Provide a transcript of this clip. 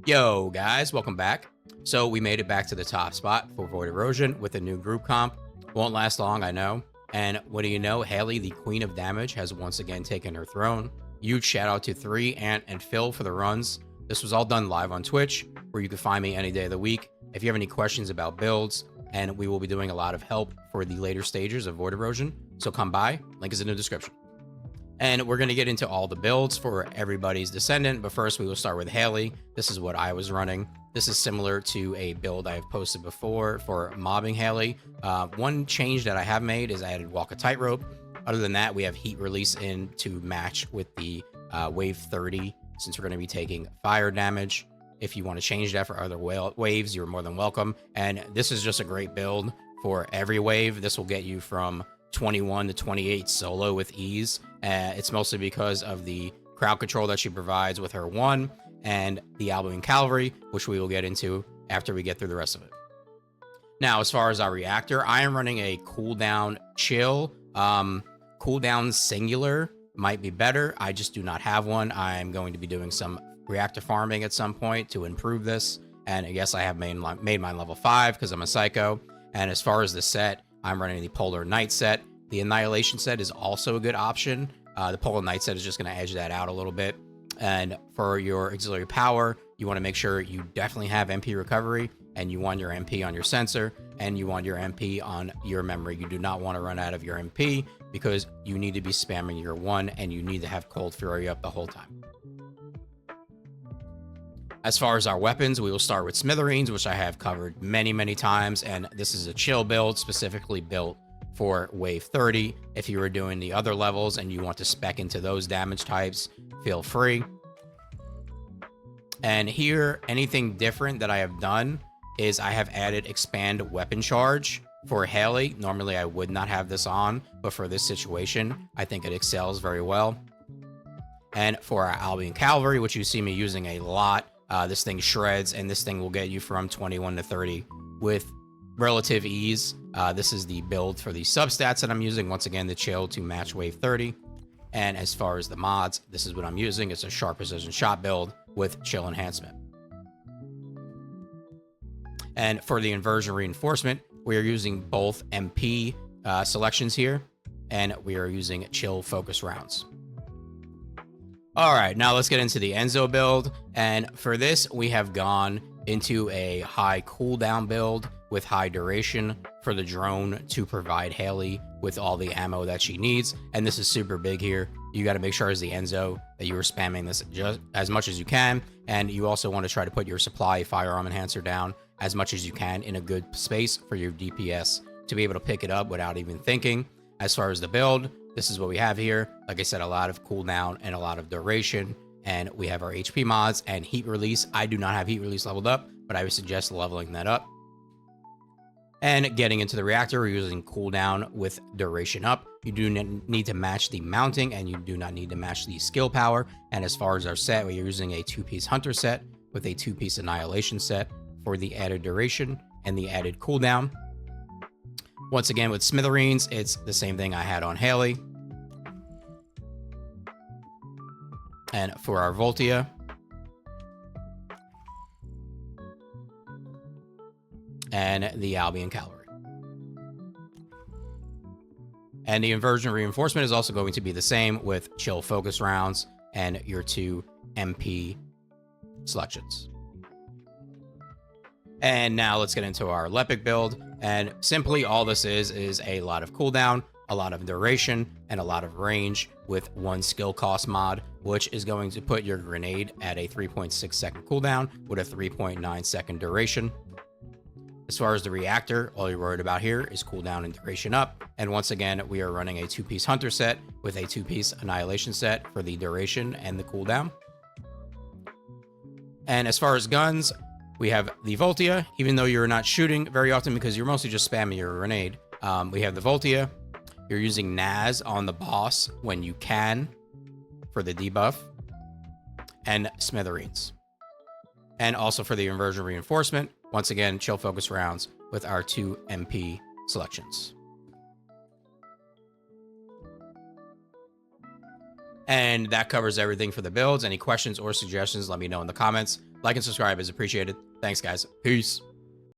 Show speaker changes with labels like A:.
A: Yo, guys, welcome back. So we made it back to the top spot for Void Erosion with a new group comp. Won't last long, I know. And what do you know? Hailey, the queen of damage, has once again taken her throne. Huge shout out to 3, Ant, and Phil for the runs. This was all done live on Twitch, where you can find me any day of the week. If you have any questions about builds, and we will be doing a lot of help for the later stages of Void Erosion, so come by. Link is in the description. And we're going to get into all the builds for everybody's Descendant, but first we will start with Hailey. This is what I was running. This is similar to a build I've posted before for mobbing Hailey. One change that I have made is I added Walk a Tightrope. Other than that, we have Heat Release in to match with the Wave 30, since we're going to be taking fire damage. If you want to change that for other waves, you're more than welcome. And this is just a great build for every wave. This will get you from 21 to 28 solo with ease. It's mostly because of the crowd control that she provides with her 1 and the Albion Calvalry, which we will get into after we get through the rest of it. Now, as far as our reactor, I am running a cooldown chill. Cooldown singular might be better. I just do not have one. I'm going to be doing some reactor farming at some point to improve this. And I guess I have made mine level 5 because I'm a psycho. And as far as the set, I'm running the Polar Knight set. The Annihilation set is also a good option. The Polar Knight set is just going to edge that out a little bit. And for your auxiliary power, you want to make sure you definitely have MP recovery, and you want your MP on your sensor, and you want your MP on your memory. You do not want to run out of your MP because you need to be spamming your 1, and you need to have Cold Fury up the whole time. As far as our weapons, we will start with Smithereens, which I have covered many, many times, and this is a chill build specifically built for Wave 30. If you are doing the other levels and you want to spec into those damage types, feel free. And here, anything different that I have done is I have added Expand Weapon Charge for Hailey. Normally, I would not have this on, but for this situation, I think it excels very well. And for our Albion Calvary, which you see me using a lot, this thing shreds, and this thing will get you from 21 to 30 with relative ease. This is the build for the substats that I'm using. Once again, the chill to match Wave 30. And as far as the mods, this is what I'm using. It's a Sharp Precision Shot build with chill enhancement. And for the inversion reinforcement, we are using both MP selections here, and we are using chill focus rounds. All right, now let's get into the Enzo build. And for this, we have gone into a high cooldown build with high duration for the drone to provide Hailey with all the ammo that she needs. And this is super big here. You got to make sure as the Enzo that you are spamming this just as much as you can. And you also want to try to put your supply firearm enhancer down as much as you can in a good space for your DPS to be able to pick it up without even thinking. As far as the build, this is what we have here. Like I said, a lot of cooldown and a lot of duration. And we have our HP mods and heat release. I do not have heat release leveled up, but I would suggest leveling that up. And getting into the reactor, we're using cooldown with duration up. You do need to match the mounting, and you do not need to match the skill power. And as far as our set, we're using a 2-piece hunter set with a 2-piece annihilation set for the added duration and the added cooldown. Once again, with Smithereens, it's the same thing I had on Hailey. And for our Voltia, and the Albion Calvary. And the inversion reinforcement is also going to be the same with chill focus rounds and your 2 MP selections. And now let's get into our Lepic build. And simply all this is a lot of cooldown, a lot of duration, and a lot of range with 1 skill cost mod, which is going to put your grenade at a 3.6 second cooldown with a 3.9 second duration. As far as the reactor, all you're worried about here is cooldown and duration up. And once again, we are running a 2-piece hunter set with a 2-piece annihilation set for the duration and the cooldown. And as far as guns, we have the Voltia, even though you're not shooting very often because you're mostly just spamming your grenade. We have the Voltia. You're using Naz on the boss when you can for the debuff. And Smithereens. And also for the inversion reinforcement, once again, chill focus rounds with our 2 MP selections. And that covers everything for the builds. Any questions or suggestions, let me know in the comments. Like and subscribe is appreciated. Thanks, guys. Peace.